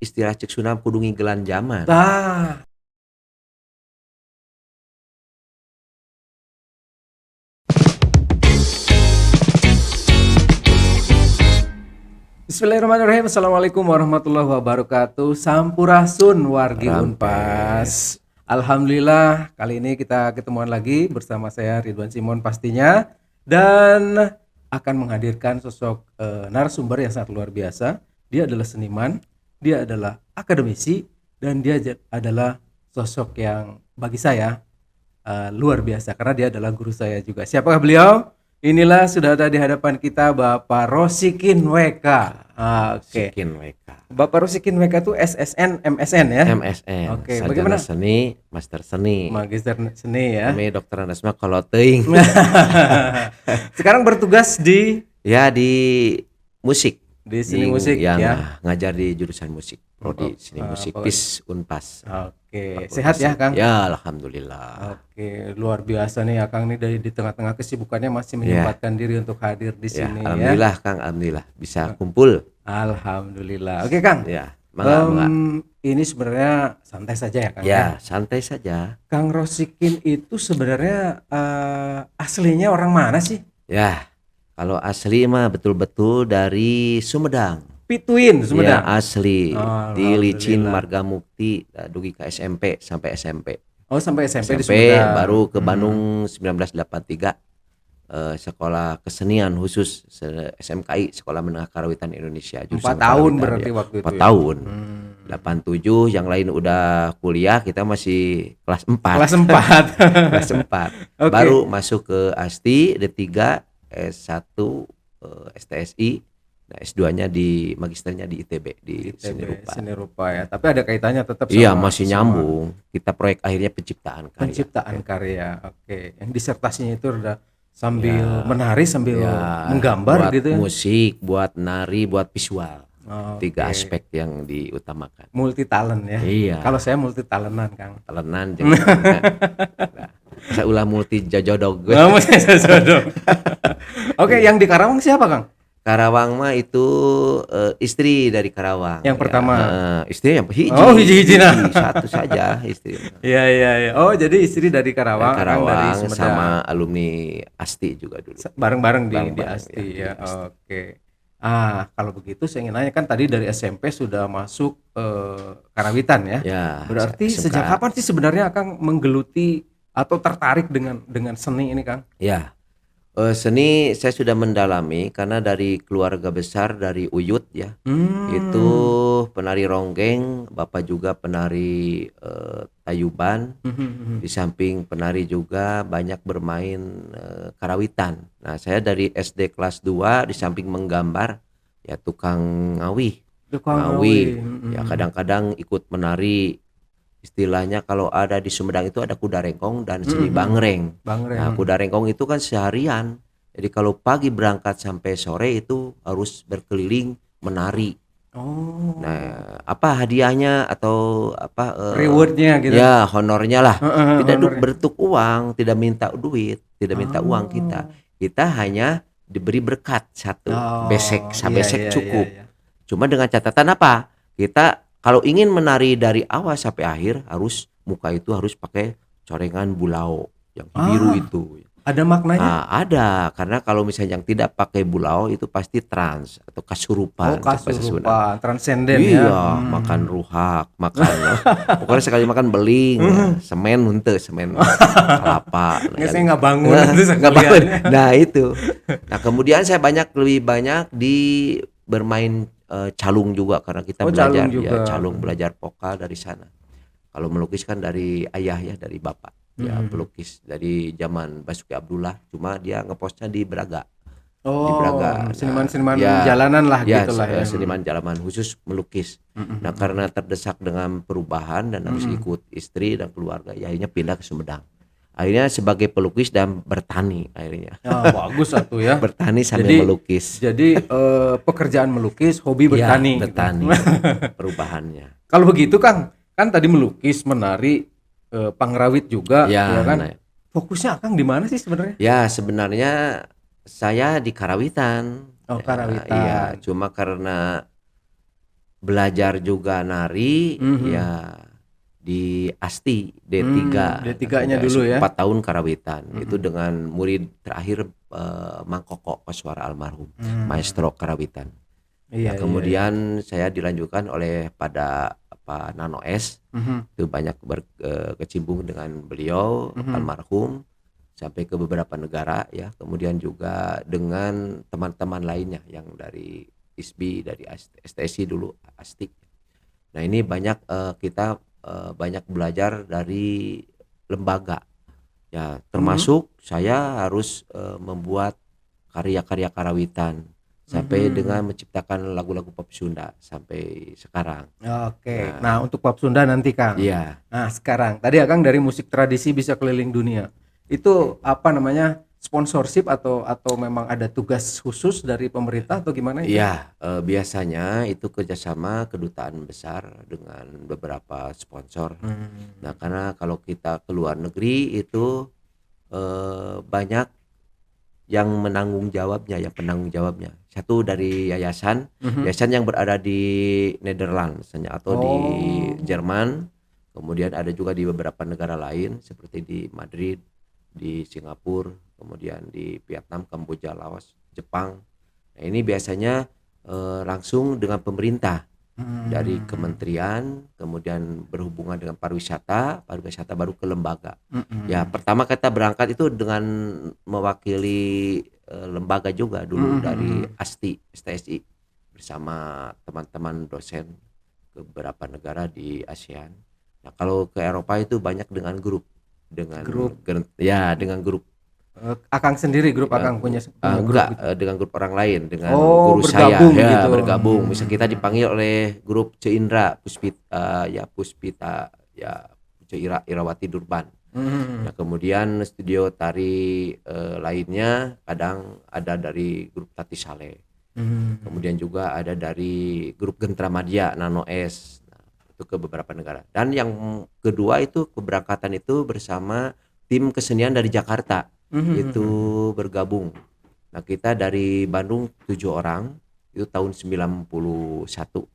istilah cek Sunda kudu ngigelan zaman. Tah. Bismillahirrahmanirrahim. Assalamualaikum warahmatullahi wabarakatuh. Sampurasun wargi Rampes. Unpas. Alhamdulillah kali ini kita ketemuan lagi bersama saya Ridwan Simon pastinya, dan akan menghadirkan sosok narasumber yang sangat luar biasa. Dia adalah seniman, dia adalah akademisi, dan dia adalah sosok yang bagi saya luar biasa karena dia adalah guru saya juga. Siapakah beliau? Inilah sudah ada di hadapan kita Bapak Rosikin WK. Oke. Sikin WK. Bapak Rosikin WK itu SSN, MSN ya? MSN. Oke, Sarjana bagaimana? seni, master seni. Magister seni ya. Kami dokter Anasma kalau teuing. Sekarang bertugas di Ya musik. seni musik yang ya. ngajar di jurusan musik. Prodi seni musik Bapak. PIS Unpas. Oke, Fakultas sehat ya Musik. Kang? Ya alhamdulillah. Oke, luar biasa nih Akang nih di tengah-tengah kesibukannya masih menyempatkan diri untuk hadir di Ya sini ya. alhamdulillah Kang, alhamdulillah bisa kumpul. Alhamdulillah. Oke Kang. Ya, mangga. Ini sebenarnya santai saja ya Kang Ya, santai saja. Kang Rosikin itu sebenarnya aslinya orang mana sih? Ya, kalau asli mah betul-betul dari Sumedang. Pituin Ya Sumedang. asli Oh, di Licin alhamdulillah. Marga Mukti, dugi ke SMP sampai SMP. Oh, sampai SMP di SMP Sumedang. baru ke Bandung 1983, sekolah kesenian khusus SMKI, Sekolah Menengah Karawitan Indonesia. 4 jurusan tahun karawitan, berarti ya. waktu itu 4 ya. tahun. 87 yang lain udah kuliah, kita masih kelas 4. Kelas 4. Kelas 4. Oke. Baru masuk ke ASTI D3, S1 STSI. Nah, S2-nya di magisternya di ITB di seni rupa. Seni rupa ya. Tapi ada kaitannya tetap sama. Iya, masih nyambung. Kita proyek akhirnya penciptaan karya. Penciptaan karya. Oke. Yang disertasinya itu udah sambil menari sambil menggambar buat gitu ya. musik, buat nari, buat visual. Oke. 3 aspek yang diutamakan. Multi talent ya. Iya. Kalau saya multi talentan Kang. Talenan jeung saya ulah multi jajodog. Masih jodoh. Oke, yang di Karawang siapa Kang? Karawang mah itu istri dari Karawang. Yang pertama. Istri yang hiji. Oh, hiji-hiji nah. Satu saja istri. Iya. Oh, jadi istri dari Karawang, Kang dari Karawang Sumedang. sama alumni ASTI juga dulu. Bareng-bareng di Bareng-bareng, ASTI ya, ya. di ASTI. Oke. Kalau begitu saya ingin nanya, kan tadi dari SMP sudah masuk Karawitan ya. Ya, Berarti SMK. sejak kapan sih sebenarnya Kang menggeluti atau tertarik dengan seni ini Kang? Ya, seni saya sudah mendalami karena dari keluarga besar dari Uyut ya. Itu penari ronggeng, bapak juga penari tayuban. Di samping penari juga banyak bermain karawitan. Nah, saya dari SD kelas 2 di samping menggambar ya tukang ngawih. Ya kadang-kadang ikut menari, istilahnya kalau ada di Sumedang itu ada kuda rengkong dan seni bangreng. Nah, kuda rengkong itu kan seharian. Jadi kalau pagi berangkat sampai sore itu harus berkeliling menari. Oh. Nah, apa hadiahnya atau apa Rewardnya gitu. ya honornya lah. Tidak honornya. bentuk uang, tidak minta duit, tidak minta uang kita. Kita hanya diberi berkat satu, besek, sabesek cukup. Iya. Cuma dengan catatan apa? Kita kalau ingin menari dari awal sampai akhir harus muka itu harus pakai corengan bulau yang biru itu. Ada maknanya? Nah, ada, karena kalau misalnya yang tidak pakai bulau itu pasti trans atau kasurupan. Kasurupan, transenden iya, ya. makan ruhak, makan pokoknya sekali makan beling, semen henteu, semen kelapa. Nggak, saya nggak bangun. Nggak bangun. Nah itu. Nah kemudian saya lebih banyak di bermain calung juga karena kita belajar ya calung, belajar vokal dari sana. Kalau melukis kan dari ayah ya, dari bapak. Ya pelukis dari zaman Basuki Abdullah, cuma dia ngepostnya di Braga. Di Braga. Seniman-seniman jalanan lah ya, gitu lah ya. Seniman jalanan khusus melukis. Nah karena terdesak dengan perubahan dan harus ikut istri dan keluarga, ya akhirnya pindah ke Sumedang. Akhirnya sebagai pelukis dan bertani akhirnya. Bagus satu ya. Bertani sambil melukis. Jadi pekerjaan melukis, hobi bertani. Ya, bertani. Perubahannya. Kalau begitu Kang, kan tadi melukis, menari, pangrawit juga, ya kan? Nah. Fokusnya Kang di mana sih sebenarnya? Ya sebenarnya saya di Karawitan. Oh, Karawitan. Iya, cuma karena belajar juga nari Mhm. ya di ASTI D3. D3-nya dulu ya? 4 tahun karawitan. Itu Mhm. dengan murid terakhir Mang Koko Koswara almarhum, Mmm. maestro karawitan. Iya Nah, iya iya. kemudian saya dilanjutkan oleh pada Pak Nano S. Mhm Itu banyak berkecimpung dengan beliau mhm. almarhum sampai ke beberapa negara ya. Kemudian juga dengan teman-teman lainnya yang dari ISBI, dari STSI dulu, ASTI. Nah, ini banyak kita banyak belajar dari lembaga. Ya, Mhm. termasuk saya harus membuat karya-karya karawitan sampai dengan Mhm. menciptakan lagu-lagu pop Sunda sampai sekarang. Oke. Nah, Nah, untuk pop Sunda nanti, Kang. iya, Nah, sekarang tadi Akang dari musik tradisi bisa keliling dunia. Itu apa namanya? Sponsorship atau memang ada tugas khusus dari pemerintah atau gimana itu? iya, biasanya itu kerjasama kedutaan besar dengan beberapa sponsor. Nah, Mmm. karena kalau kita ke luar negeri itu banyak yang menanggung jawabnya, yang penanggung jawabnya. Satu dari yayasan, Mhm. yayasan yang berada di Netherlands misalnya atau di Oh. Jerman, kemudian ada juga di beberapa negara lain seperti di Madrid, di Singapura, kemudian di Vietnam, Kamboja, Laos, Jepang. Nah, ini biasanya langsung dengan pemerintah dari Mmm. kementerian, kemudian berhubungan dengan pariwisata, pariwisata baru ke lembaga. Ya, Mhm. pertama kita berangkat itu dengan mewakili lembaga juga dulu Mhm dari mhm. ASTI, STSI bersama teman-teman dosen ke beberapa negara di ASEAN. Nah, kalau ke Eropa itu banyak dengan grup, Grup, ya dengan grup. Akang sendiri, grup Eee, Akang punya grup enggak, gitu? dengan grup orang lain, dengan Oh, guru saya, bergabung ya gitu? bergabung. Misal kita Mmm. dipanggil oleh grup Ce Indra, ya Puspita, ya Irawati Durban. Mhm Nah, kemudian studio tari, lainnya kadang ada dari grup Tati Saleh. mhm. Kemudian juga ada dari grup Gentramadia, Nano S. Nah, itu ke beberapa negara. Dan yang kedua itu keberangkatan itu bersama tim kesenian dari Jakarta, Mhm itu mhm mhm. bergabung. Nah, kita dari Bandung 7 orang, itu tahun 91.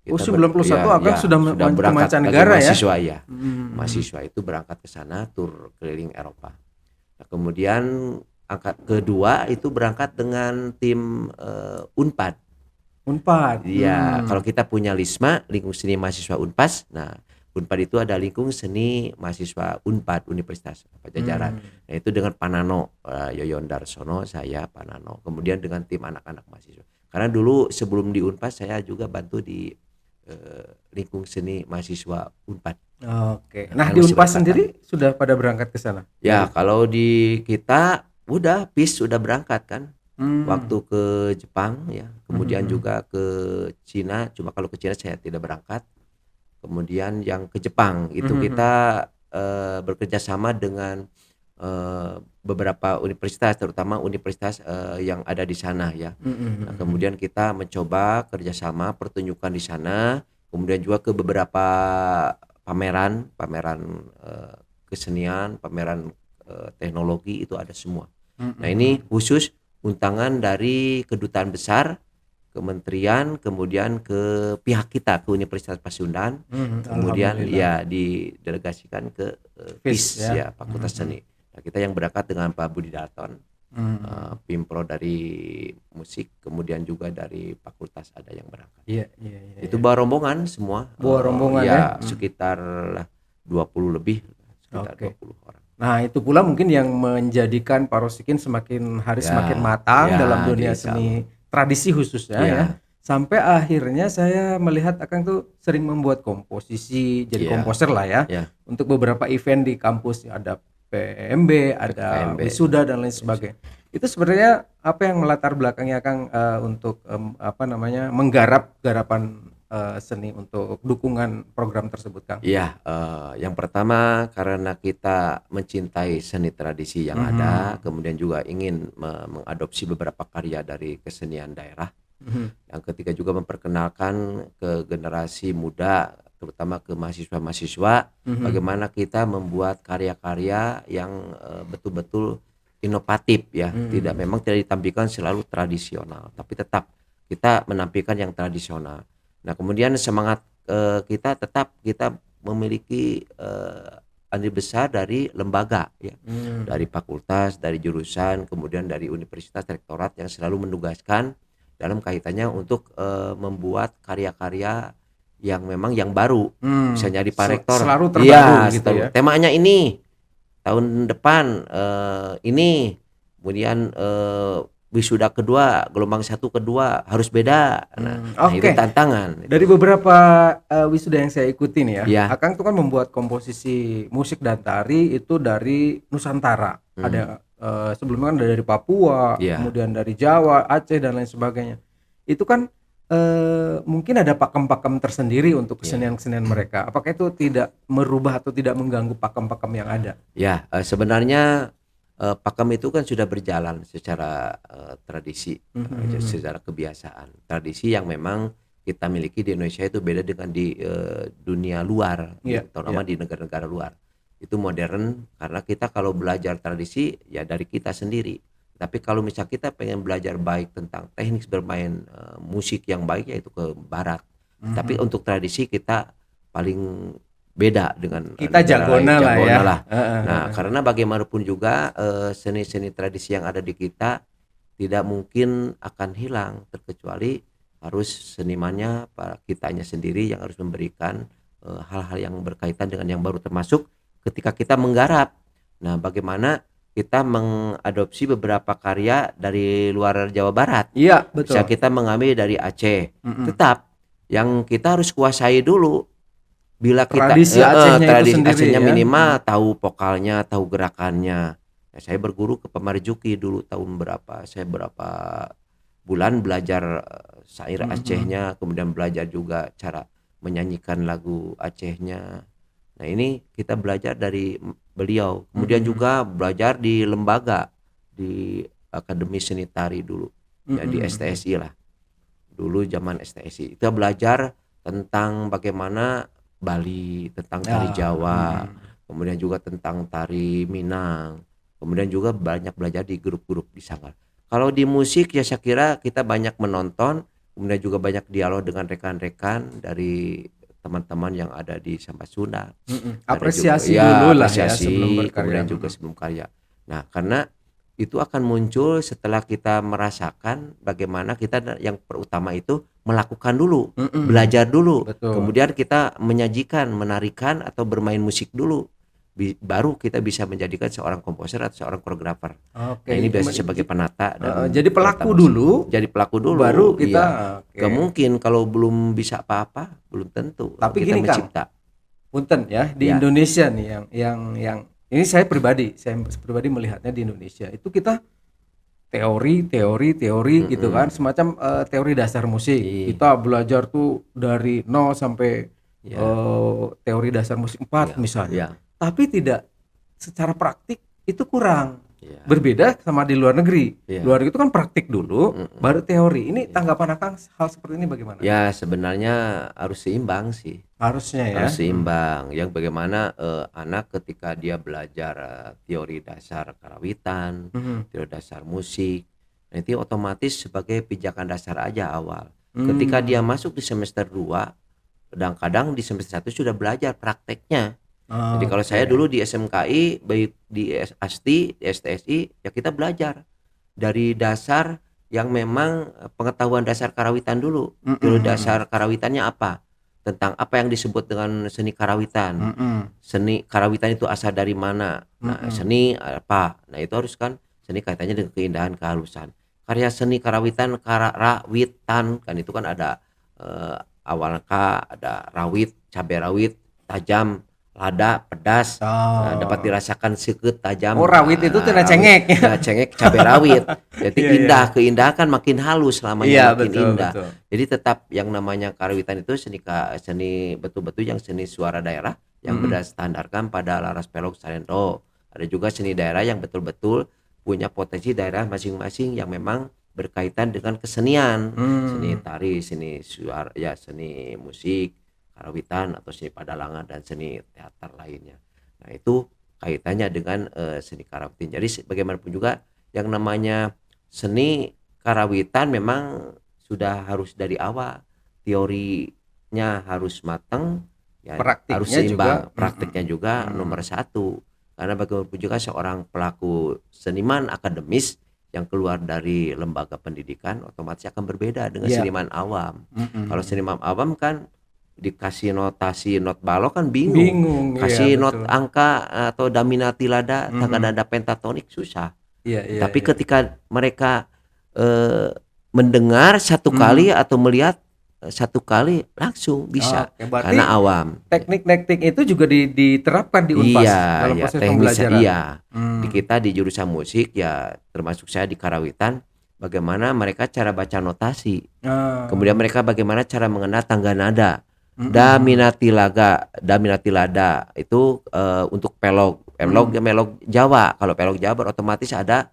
Oh, Kita 91 ya Akang ya sudah sudah ke berangkat sebagai mancanegara ya? mahasiswa ya. Mhm Mahasiswa itu berangkat ke sana tur keliling Eropa. Nah, kemudian angkat kedua itu berangkat dengan tim Unpad. Unpad, Iya, kalau kita punya LISMA, lingkung seni mahasiswa Unpas. Nah, Unpad itu ada lingkung seni mahasiswa Unpad, Universitas Pajajaran. mmm. Nah, itu dengan Panano, Yoyon Darsono, saya Panano. Kemudian dengan tim anak-anak mahasiswa. Karena dulu sebelum di Unpas saya juga bantu di lingkung seni mahasiswa Unpad. Oke. Nah, Nah, kan di masih Unpad berdekatan. sendiri sudah pada berangkat ke sana Ya, dari kalau di kita udah PIS sudah berangkat kan. Waktu mmm. ke Jepang ya, Mhm kemudian mhm. juga ke Cina, cuma kalau ke Cina saya tidak berangkat. Kemudian yang ke Jepang itu Mhm mhm. kita bekerja sama dengan beberapa universitas terutama universitas yang ada di sana ya. Mhm Nah, mhm mhm. kemudian kita mencoba kerjasama pertunjukan di sana, kemudian juga ke beberapa pameran, pameran kesenian, pameran teknologi itu ada semua. Mhm Nah, ini mhm. khusus undangan dari kedutaan besar, kementerian, kemudian ke pihak kita, ke Universitas Pasundan, Mhm, kemudian alhamdulillah. ya didelegasikan ke FIS PIS ya? ya, Mhm Fakultas mhm. Seni. Nah, kita yang berangkat dengan Pak Budi Darton, Mmm. Pimpro dari musik, kemudian juga dari fakultas ada yang berangkat. Iya iya iya Itu iya. bawa rombongan semua, Bawa rombongan ya? ya Mhm. sekitar 20 lebih, sekitar dua Oke. puluh orang. Nah, itu pula mungkin yang menjadikan Parosikin semakin hari semakin Ya, matang ya, dalam dunia insya Allah. seni tradisi khususnya ya. Ya, Sampai akhirnya saya melihat Akang tuh sering membuat komposisi, jadi ya, komposer lah ya, ya, untuk beberapa event di kampus, ada PMB, ada PKMB. wisuda dan lain sebagainya. Itu sebenarnya apa yang melatar belakangi Akang, untuk, apa namanya, menggarap garapan, seni untuk dukungan program tersebut, Kang? Iya, yang pertama karena kita mencintai seni tradisi yang ada, Mhm, kemudian juga ingin mengadopsi beberapa karya dari kesenian daerah. mhm, Yang ketiga juga memperkenalkan ke generasi muda, terutama ke mahasiswa-mahasiswa, mhm, bagaimana kita membuat karya-karya yang betul-betul inovatif ya. Tidak mmm. memang tidak ditampilkan selalu tradisional, tapi tetap kita menampilkan yang tradisional. Nah, kemudian semangat kita tetap kita memiliki andil besar dari lembaga ya, dari Hmm. fakultas, dari jurusan, kemudian dari universitas, rektorat yang selalu menugaskan dalam kaitannya untuk membuat karya-karya yang memang yang baru. Misalnya di Pak Rektor, Selalu terbaru iya, gitu ya. temanya ini tahun depan ini, kemudian wisuda kedua, gelombang satu kedua harus beda. Nah itu Oke. tantangan Dari itu. beberapa wisuda yang saya ikuti nih ya, Iya. Akang tuh kan membuat komposisi musik dan tari itu dari Nusantara. Hmm. Ada sebelumnya kan ada dari Papua, Iya. kemudian dari Jawa, Aceh dan lain sebagainya. Itu kan mungkin ada pakem-pakem tersendiri untuk Iya. kesenian-kesenian mereka. Apakah itu tidak merubah atau tidak mengganggu pakem-pakem yang ada? Ya, sebenarnya pakem itu kan sudah berjalan secara tradisi, secara kebiasaan. Tradisi yang memang kita miliki di Indonesia itu beda dengan di dunia luar, Iya, terutama iya. di negara-negara luar. Itu modern karena kita kalau belajar tradisi ya dari kita sendiri. Tapi kalau misal kita pengen belajar baik tentang teknik bermain musik yang baik ya itu ke barat. Tapi Mhm. untuk tradisi kita paling beda dengan Kita negara lain, jagona lah ya. jagona lah. Heeh, Nah, heeh. karena bagaimanapun juga seni-seni tradisi yang ada di kita tidak mungkin akan hilang terkecuali harus senimannya, kitanya sendiri yang harus memberikan hal-hal yang berkaitan dengan yang baru, termasuk ketika kita menggarap. Nah, bagaimana kita mengadopsi beberapa karya dari luar Jawa Barat. Iya, Bisa betul. kita mengambil dari Aceh. Mhm. Tetap yang kita harus kuasai dulu. Bila kita Tradisi Acehnya itu tradisi sendiri Acehnya ya. minimal tahu vokalnya, tahu gerakannya. Nah, saya berguru ke Pemarjuki dulu tahun berapa, saya berapa bulan belajar syair Mhm, mhm. Acehnya, kemudian belajar juga cara menyanyikan lagu Acehnya. Nah, ini kita belajar dari beliau. Mhm, Kemudian mhm. juga belajar di lembaga, di Akademi Seni Tari dulu, ya Mhm, di mhm. STSI lah. Dulu zaman STSI. Kita belajar tentang bagaimana Bali, tentang tari Ah, Jawa, mhm. kemudian juga tentang tari Minang, kemudian juga banyak belajar di grup-grup di Sanggar. Kalau di musik ya saya kira kita banyak menonton, kemudian juga banyak dialog dengan rekan-rekan dari teman-teman yang ada di Sambat Sunda. Mhm. Ada juga Apresiasi ya dululah ya sebelum apresiasi, berkarya, kemudian juga mhm. sebelum karya. Nah, karena itu akan muncul setelah kita merasakan bagaimana kita yang perutama itu melakukan dulu, Mhm. belajar dulu, Betul. kemudian kita menyajikan, menarikan atau bermain musik dulu. Baru kita bisa menjadikan seorang komposer atau seorang koreografer. Oke, Nah, ini biasa ji sebagai penata heeh, dan jadi penata pelaku musik. dulu, Jadi pelaku baru dulu, kita iya. oke. Gak mungkin kalau belum bisa apa-apa, belum tentu Tapi kita gini Kang, mencipta. punten ya, di Ya. Indonesia nih yang ini saya pribadi melihatnya di Indonesia, itu kita teori teori teori gitu kan, Mm-mm. semacam, teori dasar musik. Iya. Kita belajar tuh dari nol sampai, Ya. teori dasar musik 4 Ya. misalnya. Ya. Tapi tidak secara praktik itu kurang. Ya. Berbeda sama di luar negeri. Ya. Luar negeri itu kan praktik dulu, Mm-mm. baru teori. Ini Ya. tanggapan Akang hal seperti ini bagaimana? Ya, sebenarnya harus seimbang sih. Harusnya ya? Harus seimbang. Yang bagaimana anak ketika dia belajar teori dasar karawitan, Mhm. teori dasar musik, nanti otomatis sebagai pijakan dasar aja awal. Ketika dia Mmm. masuk di semester 2, kadang-kadang di semester 1 sudah belajar prakteknya. Jadi kalau saya Oke. dulu di SMKI, baik di ASTI, di STSI, ya kita belajar dari dasar yang memang pengetahuan dasar karawitan dulu. Mhm, Teori mhm. dasar karawitannya apa? Tentang apa yang disebut dengan seni karawitan. Mhm. Seni karawitan itu asal dari mana? Nah, Mhm. seni apa? Nah, itu harus kan seni kaitannya dengan keindahan, kehalusan. Karya seni karawitan, karawitan kan itu kan ada eh, awal K, ada rawit, cabai rawit, tajam, lada, pedas. Nah, dapat Oh. dirasakan seukeut Oh, tajam, rawit itu cenah rawit, cengek ya? ya cengek cabai rawit. Jadi Iya, iya, iya. indah, keindahan kan makin halus lamanya Iya, makin betul, indah. betul. Jadi tetap yang namanya karawitan itu seni betul-betul yang seni suara daerah yang Mhm. berstandarkan pada Laras Pelog Salento. Ada juga seni daerah yang betul-betul punya potensi daerah masing-masing yang memang berkaitan dengan kesenian, seni Mmm. tari, seni suara, ya seni musik, karawitan atau seni padalangan dan seni teater lainnya. Nah, itu kaitannya dengan seni karawitan. Jadi bagaimanapun juga yang namanya seni karawitan memang sudah harus dari awal teorinya harus matang, ya harus Praktiknya juga seimbang, praktiknya juga nomor satu. Karena bagaimanapun juga seorang pelaku seniman akademis yang keluar dari lembaga pendidikan otomatis akan berbeda dengan iya, seniman awam. Kalau mhm. seniman awam kan dikasih notasi not balok kan bingung, Bingung, iya kasih not betul. angka atau daminati lada, tangga Mhm. nada pentatonik susah. Iya iya Tapi iya. ketika mereka eh, mendengar satu Mhm. kali atau melihat satu kali langsung bisa Oke, berarti karena awam. teknik-teknik itu juga diterapkan di Iya, Unpas dalam ya proses teknisnya pembelajaran? iya. Di Mmm. kita di jurusan musik ya termasuk saya di Karawitan, bagaimana mereka cara baca notasi. Kemudian Oh. mereka bagaimana cara mengenal tangga nada. Mhm mhm. Daminati lada itu untuk pelog. Pelog Mhm. melog Jawa. Kalau pelog Jawa otomatis ada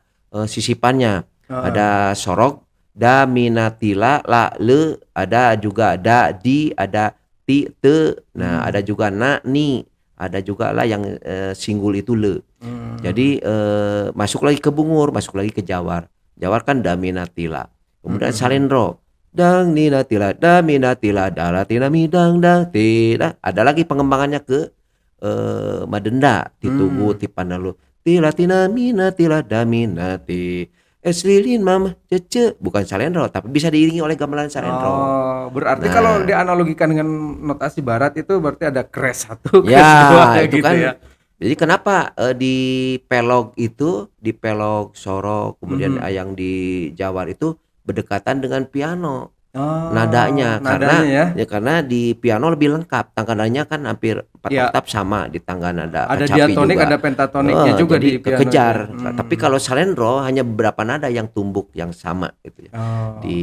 sisipannya. Heeh. Ada sorok, daminatila, la, le, ada juga da, di, ada ti, te. Nah, ada Mhm. juga na, ni, ada juga lah yang singgul itu le. Mmm. Jadi masuk lagi ke bungur, masuk lagi ke jawar. Jawar kan daminatila. Mhm Kemudian mhm. salendro. Dang nina tila damina tila dalatina midang dang tidak. Ada lagi pengembangannya ke madenda, titugu, Mmm. tipanalu. Tila tina mina tila damina ti. Es lilin mama cece. Bukan salendro tapi bisa diiringi oleh gamelan salendro. Oh, berarti kalau Nah, dianalogikan dengan notasi barat itu berarti ada crash satu, crash 2 ya, itu gitu ya? kan jadi kenapa, di pelog itu, di pelog sorok, kemudian, Mhm. yang di jawar itu berdekatan dengan piano, Oh, nadanya. nadanya ya? Karena di piano lebih lengkap, tangga nadanya kan hampir 4 Iya, oktav sama di tangga nada ada kecapi diatonik, juga. ada pentatoniknya Heeh, juga jadi di piano itu ya? kekejar. Tapi Mmm. kalau salendro hanya beberapa nada yang tumbuk yang sama gitu ya, di,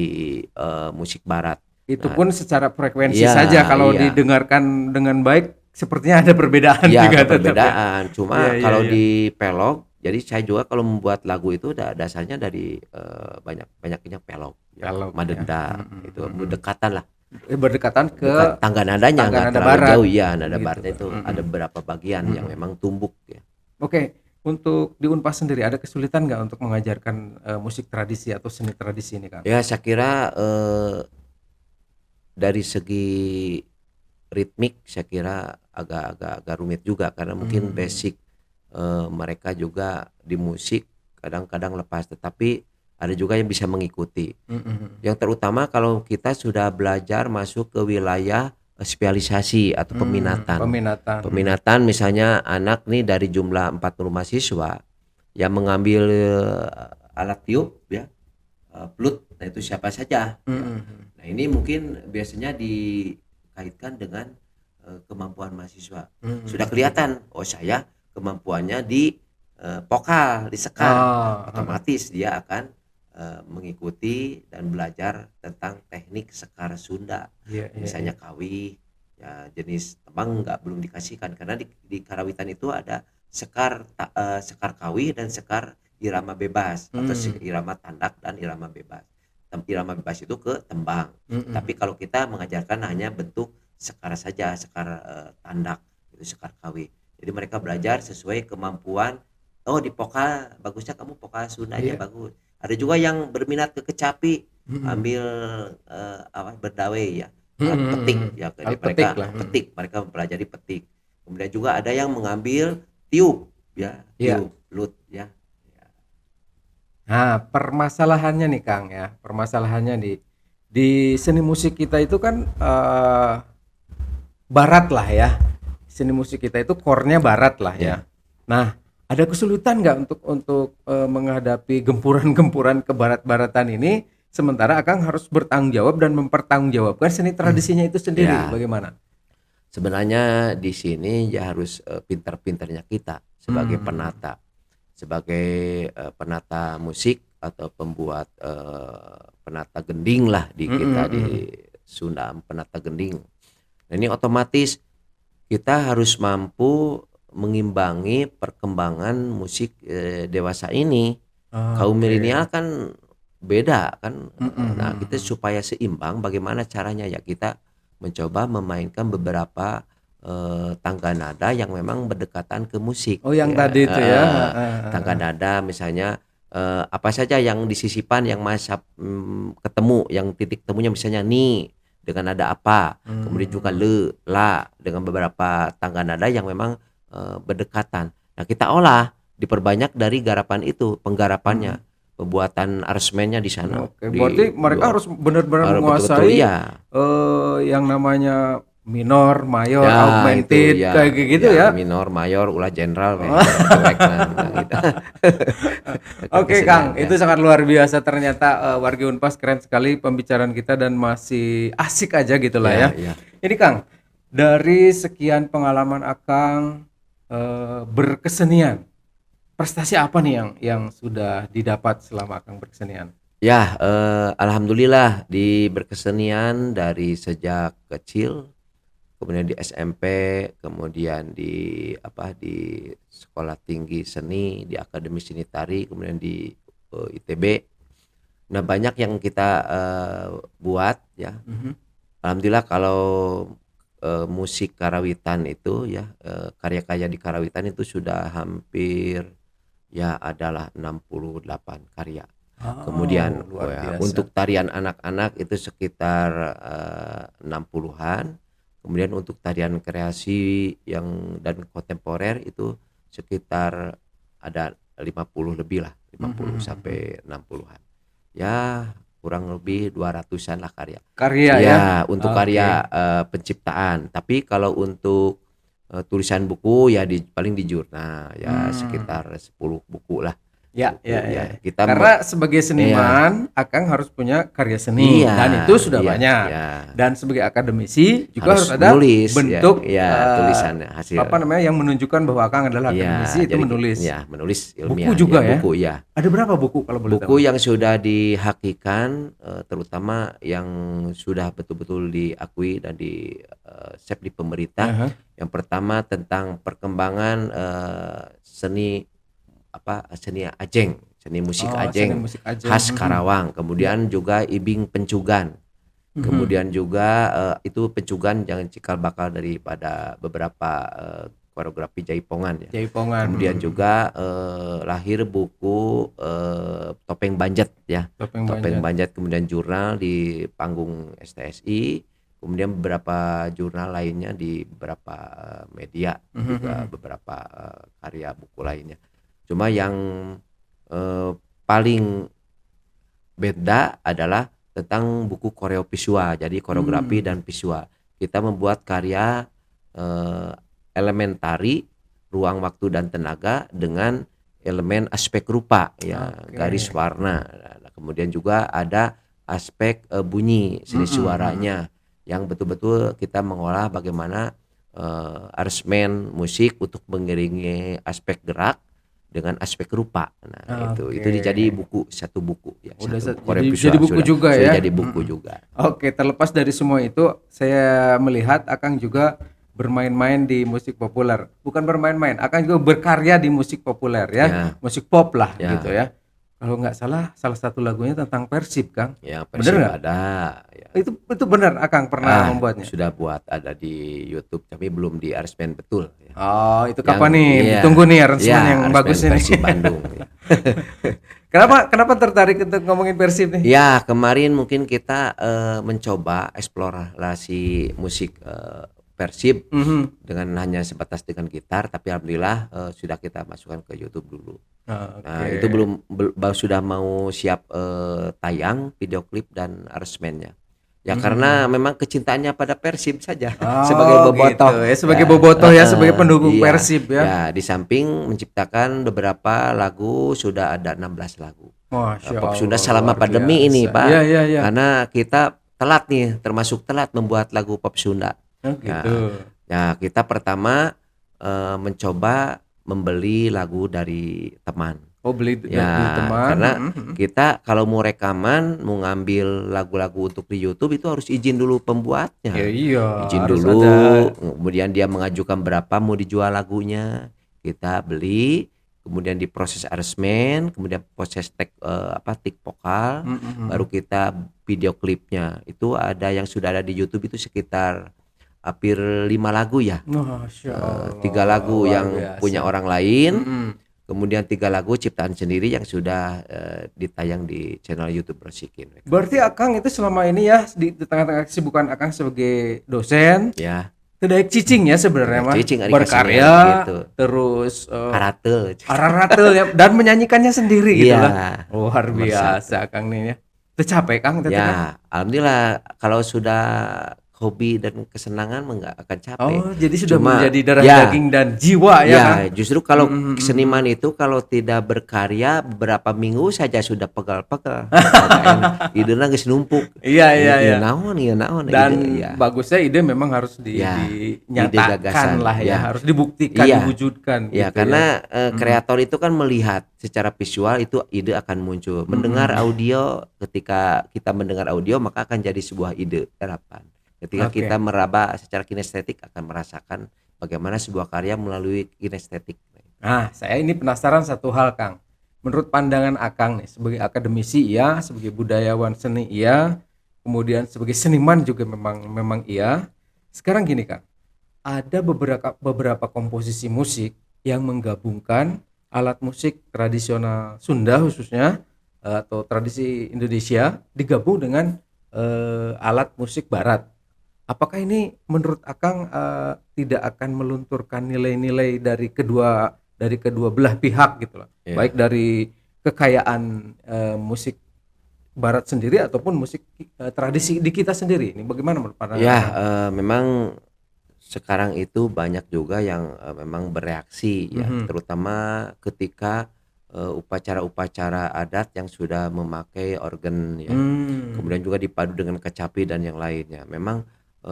Oh, musik barat. itu Nah, pun secara frekuensi iya saja kalau iya. didengarkan dengan baik sepertinya ada perbedaan Iya juga agak tetap ya? perbedaan, Iya cuma iya kalau iya. di pelog, jadi saya juga kalau membuat lagu itu dasarnya dari banyaknya pelog, ya Pelog ya? madenda Mhm itu mhm. berdekatan lah, Berdekatan ke dekat tangga nadanya tangga nggak nada terlalu barat jauh ya, nada gitu, baratnya itu ada mhm beberapa bagian yang mhm. memang tumbuk ya. Oke, untuk di Unpas sendiri ada kesulitan nggak untuk mengajarkan, musik tradisi atau seni tradisi ini, Kang? Ya saya kira dari segi ritmik saya kira agak rumit juga karena mungkin Mmm. basic mereka juga di musik kadang-kadang lepas, tetapi ada juga yang bisa mengikuti. Mhm mhm. Yang terutama kalau kita sudah belajar masuk ke wilayah spesialisasi atau peminatan. Peminatan, mhm. Peminatan misalnya anak nih dari jumlah 40 mahasiswa yang mengambil alat tiup ya, flute, nah itu siapa saja Mhm ya. mhm. Nah ini mungkin biasanya dikaitkan dengan kemampuan mahasiswa. Sudah Mhm mhm. kelihatan, oh saya kemampuannya di vokal, di sekar, Oh, heeh. otomatis dia akan mengikuti dan belajar tentang teknik sekar Sunda. Iya iya iya. Misalnya kawi, ya jenis tembang nggak belum dikasihkan karena di Karawitan itu ada sekar kawi dan sekar irama bebas atau Mhm. irama tandak dan irama bebas. Irama bebas itu ke tembang. Mhm Tapi mhm. kalau kita mengajarkan hanya bentuk sekar saja, sekar tandak, itu sekar kawi. Jadi mereka belajar sesuai kemampuan. Oh di vokal bagusnya kamu vokal Sundanya Iya. bagus. Ada juga yang berminat ke kecapi, Mhm. ambil apa berdawai ya, Mhm alat mhm petik mhm. ya. Jadi Alat petik mereka lah, mhm. petik, mereka mempelajari petik. Kemudian juga ada yang mengambil tiup ya, Iya. tiup, lut ya. Ya. Nah, permasalahannya nih, Kang, ya, permasalahannya di seni musik kita itu kan, barat lah ya, seni musik kita itu core-nya barat lah ya. Ya. Nah, ada kesulitan nggak untuk menghadapi gempuran-gempuran kebarat-baratan ini, sementara Akang harus bertanggung jawab dan mempertanggungjawabkan seni tradisinya itu sendiri, Ya. bagaimana? Sebenarnya di sini ya harus pintar-pintarnya kita sebagai Mmm. penata, sebagai penata musik atau pembuat penata gending lah di Mhm kita mhm. di Sunda, penata gending. Nah, ini otomatis kita harus mampu mengimbangi perkembangan musik dewasa ini. Kaum Oke. milenial kan beda kan, Mhm nah mhm kita mhm. supaya seimbang bagaimana caranya ya kita mencoba memainkan beberapa tangga nada yang memang berdekatan ke musik Oh, yang ya, tadi itu ya? heeh. Heeh Tangga heeh. nada misalnya apa saja yang di sisipan yang ketemu yang titik temunya misalnya ni, dengan nada apa, kemudian juga le, la dengan beberapa tangga nada yang memang berdekatan. Nah, kita olah, diperbanyak dari garapan itu, penggarapannya, pembuatan aransemennya di sana Oke, berarti mereka harus benar-benar betul-betul menguasai iya. yang namanya minor, mayor, Ya itu augmented ya, kayak gitu ya ya. minor, mayor, ulah jenderal kayak jelek nah, gitu. Oke Kesenian Kang, ya. itu sangat luar biasa ternyata wargi Unpas keren sekali pembicaraan kita dan masih asik aja gitu lah ya. Ya, ya. Ini Kang, dari sekian pengalaman Akang berkesenian, prestasi apa nih yang sudah didapat selama Akang berkesenian? Ya, alhamdulillah di berkesenian dari sejak kecil, kemudian di SMP, kemudian di di sekolah tinggi seni, di akademi seni tari, kemudian di ITB. Nah, banyak yang kita buat ya. Mhm. Alhamdulillah kalau musik karawitan itu ya, karya-karya di karawitan itu sudah hampir ya adalah 68 karya. Oh, Kemudian luar biasa. untuk tarian anak-anak itu sekitar 60-an. Kemudian untuk tarian kreasi yang dan kontemporer itu sekitar ada 50 lebih lah, 50 sampai 60-an. Ya, kurang lebih 200-an lah karya. Karya ya? Iya, untuk Oke. karya penciptaan. Tapi kalau untuk tulisan buku ya paling di jurnal ya Hmm. sekitar 10 buku lah. Ya, ya, Buku ya. ya. Kita Karena sebagai iya, seniman, Akang harus punya karya seni iya, dan itu sudah iya, banyak. iya. Dan sebagai akademisi juga Harus harus ada menulis ya, bentuk ya tulisannya hasil. apa namanya yang menunjukkan bahwa Akang adalah Iya, akademisi itu jadi menulis. ya menulis Buku ilmiah ya, juga ya? buku ya. Ada berapa buku kalau boleh tahu? Buku yang sudah dihakikan terutama yang sudah betul-betul diakui dan di save di pemerintah. Aha. Yang pertama tentang perkembangan seni seni Ajeng, seni musik Oh, seni Ajeng musik Ajeng. khas Mhm. Karawang. Ya. Kemudian juga Ibing Pencugan. Mhm. Kemudian juga itu pencugan yang cikal bakal daripada beberapa koreografi Jaipongan ya. Jaipongan. Kemudian juga lahir buku Topeng Banjet ya. Topeng Topeng Banjar. Banjet kemudian jurnal di panggung STSI, kemudian beberapa jurnal lainnya di beberapa media Mhm, juga mhm. beberapa karya buku lainnya. Cuma yang paling beda adalah tentang buku koreo visual. Jadi koreografi Hmm. dan visual. Kita membuat karya elemen tari, ruang waktu dan tenaga dengan elemen aspek rupa ya, Oke. garis warna. Nah, kemudian juga ada aspek bunyi, seni Mhm, mhm. suaranya yang betul-betul kita mengolah bagaimana aransemen musik untuk mengiringi aspek gerak dengan aspek rupa. Nah, itu Oke. jadi buku, satu buku ya, Udah satu koreo jadi visual buku juga sudah ya? jadi buku Mhm. juga. Oke, terlepas dari semua itu, saya melihat Akang juga bermain-main di musik populer. Bukan bermain-main, Akang juga berkarya di musik populer ya, Ya, musik pop lah gitu ya, ya. Kalau nggak salah, salah satu lagunya tentang Persib, Kang. ya Bener Persib nggak? ada ya. Itu benar Akang pernah membuatnya? Sudah buat ada di YouTube tapi belum di aransemen betul ya. Oh, itu Yang kapan nih? iya, Ditunggu nih iya aransemen yang bagus aransemen ini. Persib Bandung ya. Kenapa kenapa tertarik untuk ngomongin Persib nih? Ya, kemarin mungkin kita mencoba eksplorasi musik Persib Mhm. dengan hanya sebatas dengan gitar, tapi alhamdulillah sudah kita masukkan ke YouTube dulu. Nah, itu Oke. sudah mau siap tayang video klip dan aransemennya. Ya karena Mhm. memang kecintaannya pada Persib saja sebagai Oh gitu bobotoh ya, sebagai ya, bobotoh ya, sebagai pendukung iya. Persib ya. Ya di samping menciptakan beberapa lagu sudah ada 16 lagu. Masya Pop Sunda Allah selama luar pandemi ini, biasa. Iya Pak. iya iya. Karena kita telat nih, termasuk telat membuat lagu pop Sunda. Oh gitu. Ya, ya kita pertama mencoba membeli lagu dari teman. Oh beli Ya, teman. karena Mhm, mhm. kita kalau mau rekaman, mau ngambil lagu-lagu untuk di YouTube itu harus izin dulu Ya pembuatnya. iya Izin harus ada. dulu, kemudian dia mengajukan berapa mau dijual lagunya. Kita beli, kemudian diproses aransemen, kemudian proses tik vokal, Mhm, baru mhm. kita video klipnya. Itu ada yang sudah ada di YouTube itu sekitar hampir 5 lagu ya. Masya Tiga Allah lagu luar yang biasa. punya orang lain, Mhm. kemudian 3 lagu ciptaan sendiri yang sudah ditayang di channel YouTube Rosikin. Berarti Akang itu selama ini ya di tengah-tengah kesibukan Akang sebagai dosen, Ya, tidak cicing ya sebenarnya tidak mah cicing ari berkarya kasenian gitu. terus Karate. araratel ya, dan menyanyikannya sendiri gitu Iya, lah. Luar nomor biasa Kang nih ya. Teu capek Kang teh Kang. Ya, alhamdulillah kalau sudah hobi dan kesenangan mah nggak akan capek. Oh, jadi sudah Cuma menjadi darah ya, daging dan jiwa ya Kang. justru kalau seniman itu kalau tidak berkarya beberapa minggu saja sudah pegal-pegal. Idena geus numpuk. Iya iya Ieu iya. naon, ieu naon, Dan ide ya. bagusnya ide memang harus Ya, ide dinyatakan gagasan, lah ya, ya. harus dibuktikan, Iya. diwujudkan Ya, gitu karena ya. kreator itu kan melihat secara visual itu ide akan muncul. Mendengar audio, ketika kita mendengar audio maka akan jadi sebuah ide harapan. Ketika Oke. kita meraba secara kinestetik akan merasakan bagaimana sebuah karya melalui kinestetik. Nah, saya ini penasaran satu hal, Kang. Menurut pandangan Akang nih, sebagai akademisi iya, sebagai budayawan seni iya, kemudian sebagai seniman juga memang iya. Sekarang gini, Kang. Ada beberapa komposisi musik yang menggabungkan alat musik tradisional Sunda khususnya atau tradisi Indonesia digabung dengan alat musik barat. Apakah ini menurut Akang tidak akan melunturkan nilai-nilai dari kedua belah pihak gitu loh. Iya. Baik dari kekayaan musik barat sendiri ataupun musik tradisi di kita sendiri. Ini bagaimana menurut pandangan Ya, Akang? memang sekarang itu banyak juga yang memang bereaksi ya, terutama ketika upacara-upacara adat yang sudah memakai organ ya. Kemudian juga dipadu dengan kecapi dan yang lainnya. Memang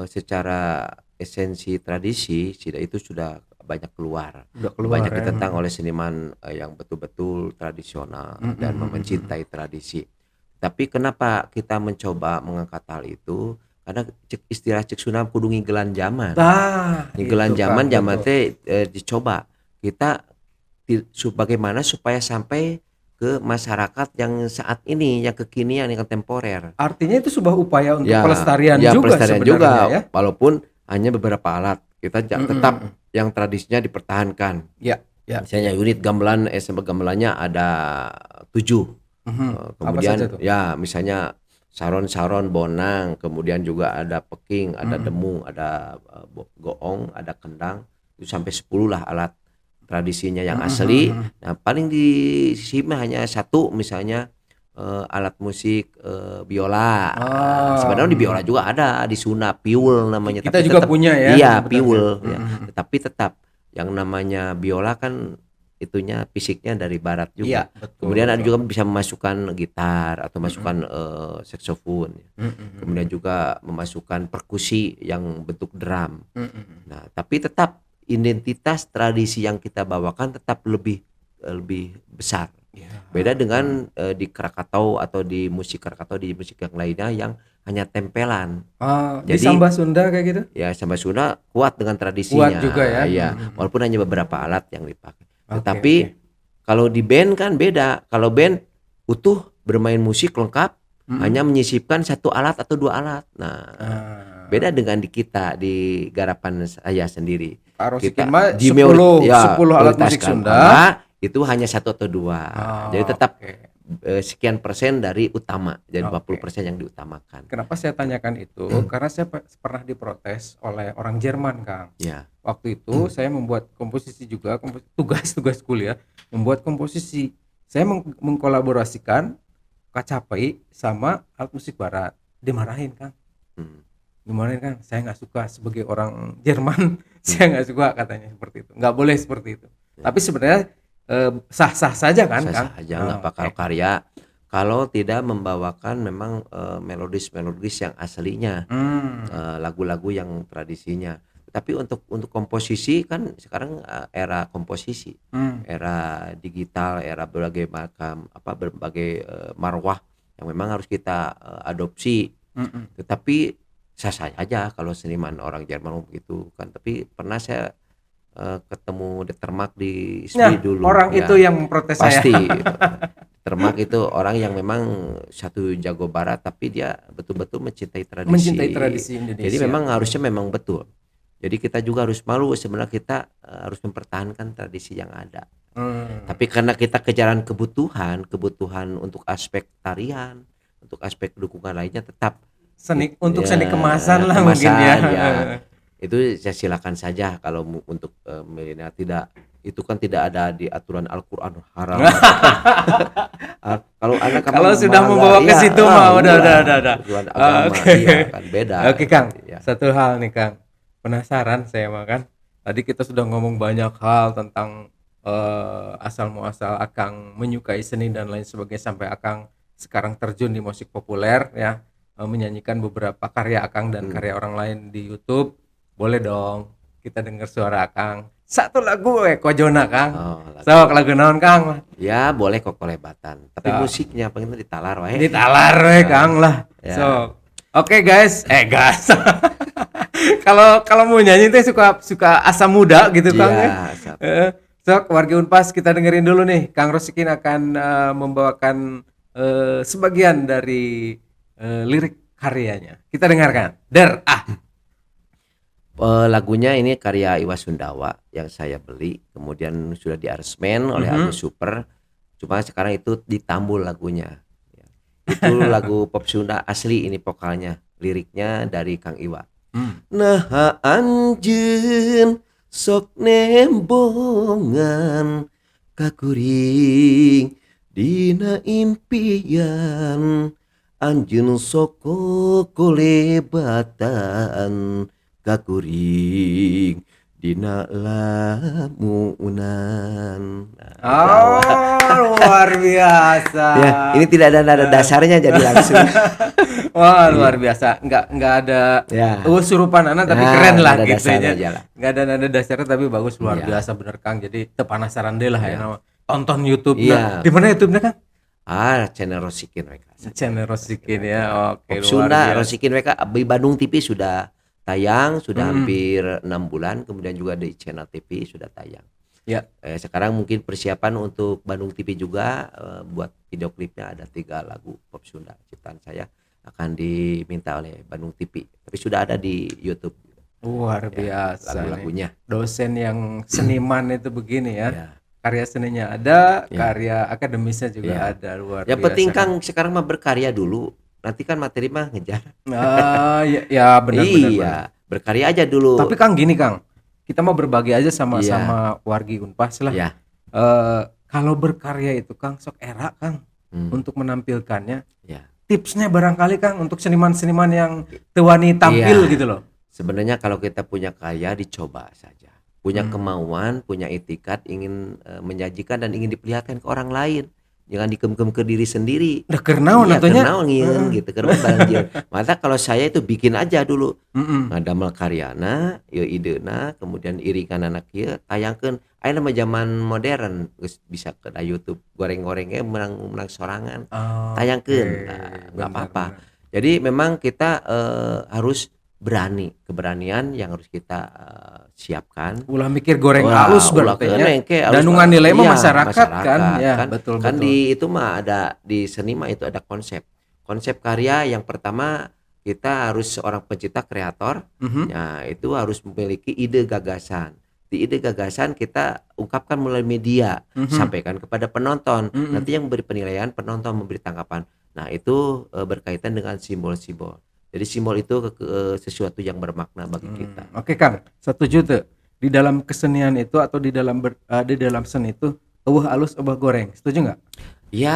secara esensi tradisi itu sudah banyak keluar. Udah keluar Banyak ya. ditentang oleh seniman yang betul-betul tradisional dan mencintai tradisi. Tapi kenapa kita mencoba mengangkat hal itu? Karena istilah cek sunam kudu ngigelan zaman. Nah, Ngigelan itu, zaman Kang, zaman betul. teh dicoba. Kita bagaimana supaya sampai ke masyarakat yang saat ini, yang kekinian, yang kontemporer. Artinya itu sebuah upaya untuk Ya, pelestarian ya juga pelestarian sebenarnya juga, ya. walaupun hanya beberapa alat. Kita tetap yang tradisinya dipertahankan. Ya, ya. Misalnya unit gamelan, gamelannya ada 7. Apa saja Kemudian tuh? ya misalnya saron-saron, bonang, kemudian juga ada peking, ada demung, ada goong, ada kendang, itu sampai 10 lah alat tradisinya yang asli. Nah, paling di sini hanya satu misalnya alat musik biola. Sebenarnya di biola juga ada di Sunda piul namanya. Kita Tapi juga tetap, punya ya iya sebenarnya. piul. Ya. Tetapi tetap yang namanya biola kan itunya fisiknya dari barat juga. Iya, betul. Kemudian ada juga bisa memasukkan gitar atau masukkan saksofon. Kemudian juga memasukkan perkusi yang bentuk drum. Nah, tapi tetap identitas tradisi yang kita bawakan tetap lebih besar. Beda dengan di Krakatau atau di musik Krakatau, di musik yang lainnya yang hanya tempelan. Di Jadi samba Sunda kayak gitu? ya samba Sunda kuat dengan tradisinya. Kuat juga ya. Ya, walaupun hanya beberapa alat yang dipakai. Oke, Tetapi oke. kalau di band kan beda. Kalau band utuh bermain musik lengkap, hanya menyisipkan satu alat atau 2 alat. Nah, beda dengan di kita di garapan saya sendiri. Pak Kita Rosikin mah di 10 alat musik prioritaskan Sunda. itu hanya 1 atau 2. Jadi tetap Oke. sekian persen dari utama, jadi Oke. 50% yang diutamakan. Kenapa saya tanyakan itu? Karena saya pernah diprotes oleh orang Jerman, Kang. Ya. Waktu itu saya membuat komposisi juga, tugas kuliah, membuat komposisi. Saya mengkolaborasikan kacapai sama alat musik barat. Dimarahin, Kang. Dimarahin, Kang. Saya nggak suka sebagai orang Jerman. Saya nggak suka katanya seperti itu. Nggak boleh seperti itu. Tapi sebenarnya sah-sah saja kan, Kang? Sah aja nggak apa kalau karya kalau tidak membawakan memang melodis yang aslinya, lagu-lagu yang tradisinya. Tapi untuk komposisi kan sekarang era komposisi, era digital, era berbagai macam berbagai marwah yang memang harus kita adopsi. Tetapi sah-sah aja kalau seniman orang Jerman begitu kan. Tapi pernah saya ketemu Determark di SBI dulu. Orang ya, itu yang memprotes pasti. saya. Determark itu orang yang memang satu jago barat, tapi dia betul-betul mencintai tradisi. Mencintai tradisi Indonesia. Jadi memang harusnya memang betul. Jadi kita juga harus malu sebenarnya kita harus mempertahankan tradisi yang ada. Tapi karena kita kejaran kebutuhan untuk aspek tarian, untuk aspek dukungan lainnya tetap Untuk ya, seni kemasan lah mungkin ya. kemasan ya. Itu saya silakan saja kalau untuk milenial, tidak itu kan tidak ada di aturan Al-Qur'an haram. Kalau anak kamu Kalau sudah melanggar, membawa ke ya, situ mah udah. aturan agama, Oke. iya kan beda. Oke Kang, Ya. satu hal nih Kang, penasaran saya mah kan. Tadi kita sudah ngomong banyak hal tentang asal muasal Akang menyukai seni dan lain sebagainya sampai Akang sekarang terjun di musik populer ya, menyanyikan beberapa karya Akang dan karya orang lain di YouTube. Boleh dong kita dengar suara Akang. Satu lagu kojona Kang. Oh, Sok lagu naon Kang? ya boleh kok kolebatan, tapi Ya. musiknya pengen ditalar wae. Ditalar we Kang lah. Ya. So, oke guys, guys. Kalau mau nyanyi teh suka asam muda gitu Kang. Iya, Ya. Sok wargi Unpas kita dengerin dulu nih. Kang Rosikin akan membawakan sebagian dari lirik karyanya. Kita dengarkan. Lagunya ini karya Iwa Sundawa yang saya beli, kemudian sudah diaransemen oleh Agus Super. Cuma sekarang itu ditambul lagunya. Ya. Itu lagu pop Sunda asli, ini vokalnya, liriknya dari Kang Iwa. Nah anjeun sok nembongan kakuring dina impian, anjeun sok kolebatan kakuring dina lamunan. Oh, luar biasa. Ya, ini tidak ada nada dasarnya jadi langsung. Wah, luar biasa. Enggak ada Ya. surupan anak tapi Nah, keren lah nada gitu dasarnya ya. aja lah. Enggak ada nada dasarnya tapi bagus, luar Iya. biasa bener Kang. Jadi tepanasaran deh lah ya nama. Tonton YouTube. Iya. Di mana YouTube-nya Kang? Channel Rosikin mereka. Channel Rosikin ya. Oke, Pop luar Sunda biasa. Rosikin mereka di Bandung TV sudah tayang, sudah hampir 6 bulan, kemudian juga di channel TV sudah tayang. Ya. Sekarang mungkin persiapan untuk Bandung TV juga, buat video klipnya ada 3 lagu pop Sunda ciptaan saya akan diminta oleh Bandung TV, tapi sudah ada di YouTube Luar biasa. lagu-lagunya. Dosen yang seniman itu begini ya. Ya. Karya seninya ada, Ya. karya akademisnya juga Ya. ada, luar Yang biasa. penting Kang sekarang mah berkarya dulu, nanti kan materi mah ngejar. Ya benar. Iya, berkarya aja dulu. Tapi Kang gini Kang, kita mau berbagi aja sama Iya. wargi Unpas lah. Ya. Kalau berkarya itu Kang sok era Kang untuk menampilkannya. Ya. Tipsnya barangkali Kang untuk seniman-seniman yang tewani tampil Iya. gitu loh. Sebenarnya kalau kita punya karya dicoba saja. Punya kemauan, punya itikat, ingin menyajikan dan ingin diperlihatkan ke orang lain. Jangan dikem-kem ke diri sendiri. Dah kenaon Iya, atunya. kenaon ngieun gitu, kenaon banjir. Maka kalau saya itu bikin aja dulu. Ngadamel karyana, ieu idena, kemudian iringan anak ieu tayangkeun. Aya mah zaman modern geus bisa ke YouTube, goreng-goreng ge menang sorangan. Tayangkeun. Nah, enggak apa-apa. Jadi memang kita harus keberanian yang harus kita siapkan. Ulah mikir goreng Wah, halus ulah berarti keuneng ke halus, Danungan Pak. nilai mah Iya, masyarakat kan. Ya, betul. Kan di itu mah ada, di seni mah itu ada konsep karya. Yang pertama kita harus seorang pencipta kreator. Ya, itu harus memiliki ide gagasan. Di ide gagasan kita ungkapkan melalui media, sampaikan kepada penonton. Nanti yang memberi penilaian penonton, memberi tanggapan. Nah, itu berkaitan dengan simbol-simbol. Jadi simbol itu sesuatu yang bermakna bagi kita. Oke Kang, setuju tuh. Di dalam kesenian itu atau di dalam seni itu eueuh alus eueuh goreng. Setuju nggak? Ya,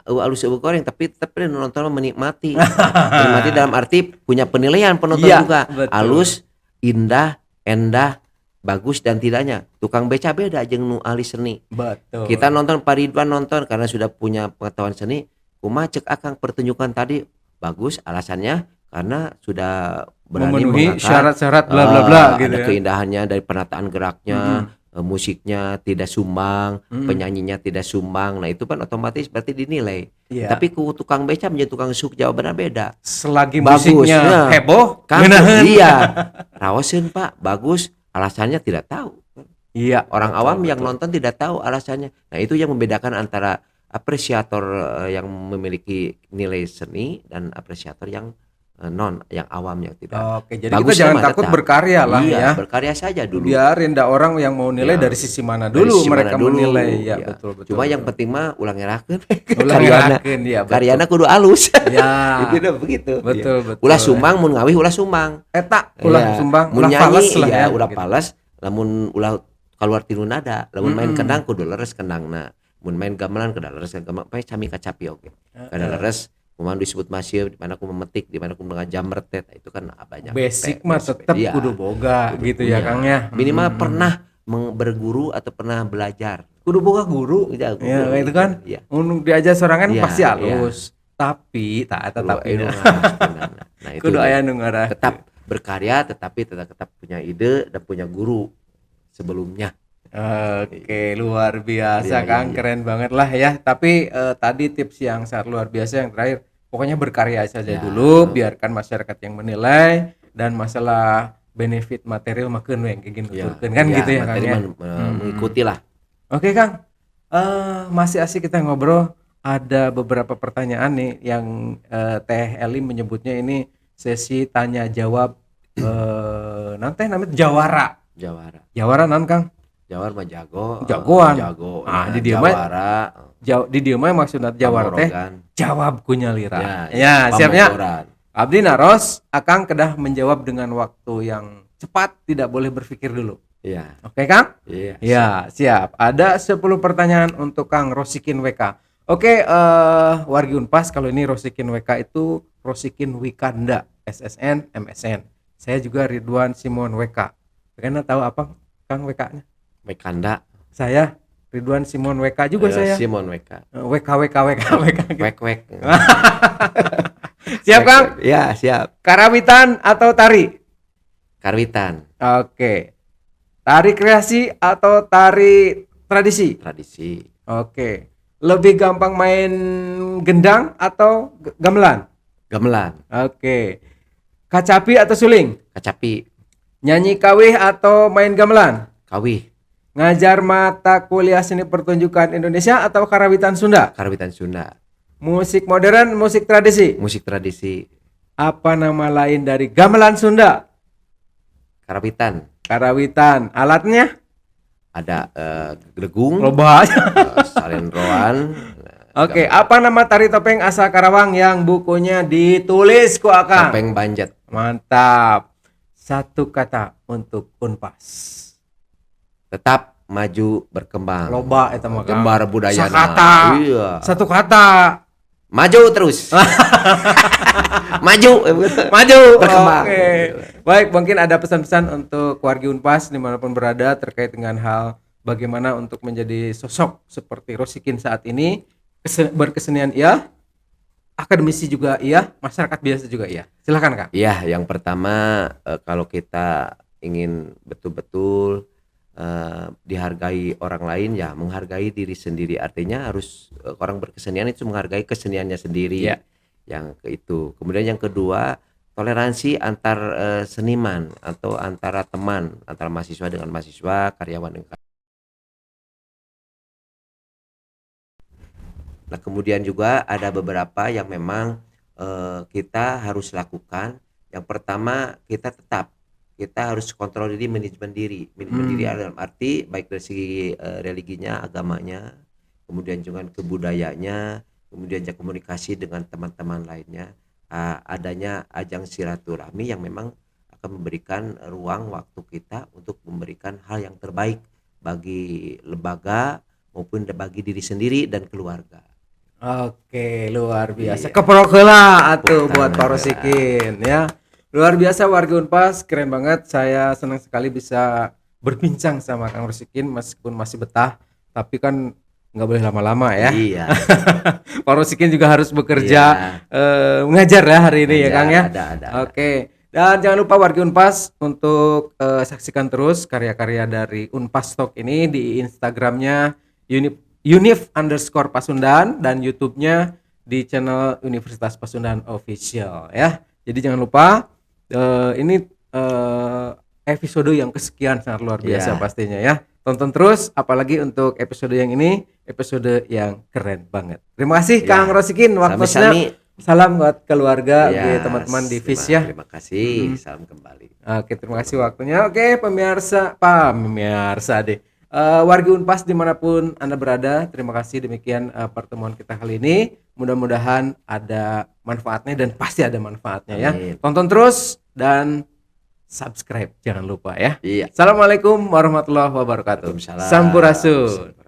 alus goreng, tapi nonton menikmati. Menikmati dalam arti punya penilaian penonton Iya, juga. betul. Alus, indah, endah, bagus dan tidaknya. Tukang beca beda jeung nu ahli seni. Betul. Kita nonton Pak Ridwan nonton karena sudah punya pengetahuan seni. Kumaha cek Akang pertunjukan tadi bagus, alasannya karena sudah berani memenuhi mengangkat, syarat-syarat bla bla bla gitu ada ya. keindahannya dari penataan geraknya, musiknya tidak sumbang, penyanyinya tidak sumbang. Nah, itu kan otomatis berarti dinilai. Iya. Tapi ku tukang beca menjadi tukang suk jawabannya beda. Selagi Bagus, musiknya nah. heboh, Kan ngeunaheun. iya. Rawaseun Pak, bagus, alasannya tidak tahu. Iya. Orang betul, awam betul. yang nonton tidak tahu alasannya. Nah, itu yang membedakan antara apresiator yang memiliki nilai seni dan apresiator yang non yang awam yang tidak. Oke, jadi kita Bagusnya jangan mah takut tetap. berkarya lah Iya, ya. berkarya saja dulu. Biarin dah orang yang mau nilai Ya, dari sisi mana dari dulu sisi mereka mana dulu, menilai. Ya, ya. betul. Cuma yang penting mah ulang ngerakeun Ulang ngerakeun, ya, betul. karyana kudu alus. Ya. Itu udah begitu. Betul, Ya. betul. Ulah sumbang mun ngawih ulah sumbang. Eta ulah Ya. sumbang, Mun ulah nyanyi fales lah ya ya. ulah gitu. pales, lamun ulah keluar tilu nada, lamun main kendang kudu leres kendangna. Mun main gamelan kudu leres gamelan, pae cami kacapi oge. Kada leres kumaha disebut masieun di mana aku memetik, di mana aku dengan jamret itu kan banyak. Basic mah tetap Iya. kudu boga Kudu gitu ya punya. Kang ya. Minimal pernah berguru atau pernah belajar. Kudu boga guru. Ya, Ya itu kan. Iya. Mun diajar sorangan Iya, pasti iya. halus. Tapi tak Kudu tapi aya nu ngaraskeunana. Nah, itu kudu aya nu ngarah. tetap berkarya tetapi tetap punya ide dan punya guru sebelumnya. Oke, luar biasa Iya, Kang, iya. keren banget lah ya. Tapi tadi tips yang sangat luar biasa yang terakhir, pokoknya berkarya saja Ya. dulu, biarkan masyarakat yang menilai, dan masalah benefit material makeun we kayak gini Ya, kan gitu ya Kang materi ya. mengikuti lah. Oke Kang, masih asik kita ngobrol. Ada beberapa pertanyaan nih yang Teh Eli menyebutnya ini sesi tanya jawab nanti namanya jawara. Jawara. Jawara non Kang? Jawar mah jago. Jagoan. Jago. Ah, di dieu mah Jawara. di dieu mah maksudna jawara teh pamorogan. jawab ku nyalira. Ya, Ya, siapnya. pamogoran. Abdi naros Akang kedah menjawab dengan waktu yang cepat, tidak boleh berpikir dulu. Iya. Oke Kang? Iya. Ya, siap. Ada 10 pertanyaan untuk Kang Rosikin WK. Oke, wargi Unpas, kalau ini Rosikin WK itu Rosikin Wikanda, SSN, MSN. Saya juga Ridwan Simon WK. Karena tahu apa Kang WK-nya? Wekanda. Saya Ridwan Simon WK juga saya. Simon Weka. WK. Wek. Siap Kang? Ya, siap. Karawitan atau tari? Karwitan. Oke. Tari kreasi atau tari tradisi? Tradisi. Oke. Lebih gampang main gendang atau gamelan? Gamelan. Oke. Kacapi atau suling? Kacapi. Nyanyi kawih atau main gamelan? Kawih. Ngajar mata kuliah seni pertunjukan Indonesia atau karawitan Sunda? Karawitan Sunda. Musik modern, musik tradisi? Musik tradisi. Apa nama lain dari gamelan Sunda? Karawitan. Karawitan. Alatnya? Ada glegung. Loba. Salendroan. Oke, apa nama tari topeng asal Karawang yang bukunya ditulis ku Akang? Topeng Banjet. Mantap. Satu kata untuk Unpas. Tetap maju berkembang. Loba eta mah. Kang. Gembar budaya. Sakata. Iya. Satu kata. Maju terus. Maju. Maju. Berkembang. Oke. Baik, mungkin ada pesan-pesan untuk wargi Unpas dimanapun berada terkait dengan hal bagaimana untuk menjadi sosok seperti Rosikin saat ini. Berkesenian iya, akademisi juga iya, masyarakat biasa juga iya. Silakan Kang. Iya, yang pertama kalau kita ingin betul-betul dihargai orang lain, ya menghargai diri sendiri. Artinya harus orang berkesenian itu menghargai keseniannya sendiri. Ya. Yang itu. Kemudian yang kedua, toleransi antar seniman atau antara teman, antara mahasiswa dengan mahasiswa, karyawan dengan. Nah, kemudian juga ada beberapa yang memang kita harus lakukan. Yang pertama, kita harus kontrol diri, manajemen diri. Manajemen diri dalam arti baik dari segi religinya, agamanya, kemudian juga kebudayanya, kemudian juga komunikasi dengan teman-teman lainnya. Adanya ajang silaturahmi yang memang akan memberikan ruang waktu kita untuk memberikan hal yang terbaik bagi lembaga maupun bagi diri sendiri dan keluarga. Oke, luar biasa. Iya. Keprok heula atuh Tepuk buat tangan. Pak Rosikin ya. Luar biasa warga Unpas, keren banget. Saya senang sekali bisa berbincang sama Kang Rosikin meskipun masih betah, tapi kan nggak boleh lama-lama ya. Iya. Pak Rosikin juga harus bekerja mengajar ya hari ini ya Ada, Kang ya. ada. Oke. Dan jangan lupa warga Unpas untuk saksikan terus karya-karya dari Unpas Talk ini di Instagramnya Unif_Pasundan dan YouTube-nya di channel Universitas Pasundan Official ya. Jadi jangan lupa ini episode yang kesekian sangat luar biasa Ya. pastinya ya. Tonton terus, apalagi untuk episode yang ini, episode yang keren banget. Terima kasih Ya. Kang Rosikin waktunya Sami-sami. Salam buat keluarga, Iya, teman-teman di FIS terima ya. terima kasih, salam kembali. Oke, terima kasih waktunya. Oke, pemirsa deh. Wargi Unpas dimanapun Anda berada, terima kasih demikian pertemuan kita kali ini. Mudah-mudahan ada manfaatnya dan pasti ada manfaatnya ya. Amin. Tonton terus dan subscribe, jangan lupa ya. Iya. Assalamualaikum warahmatullahi wabarakatuh. Waalaikumsalam. Sampurasun.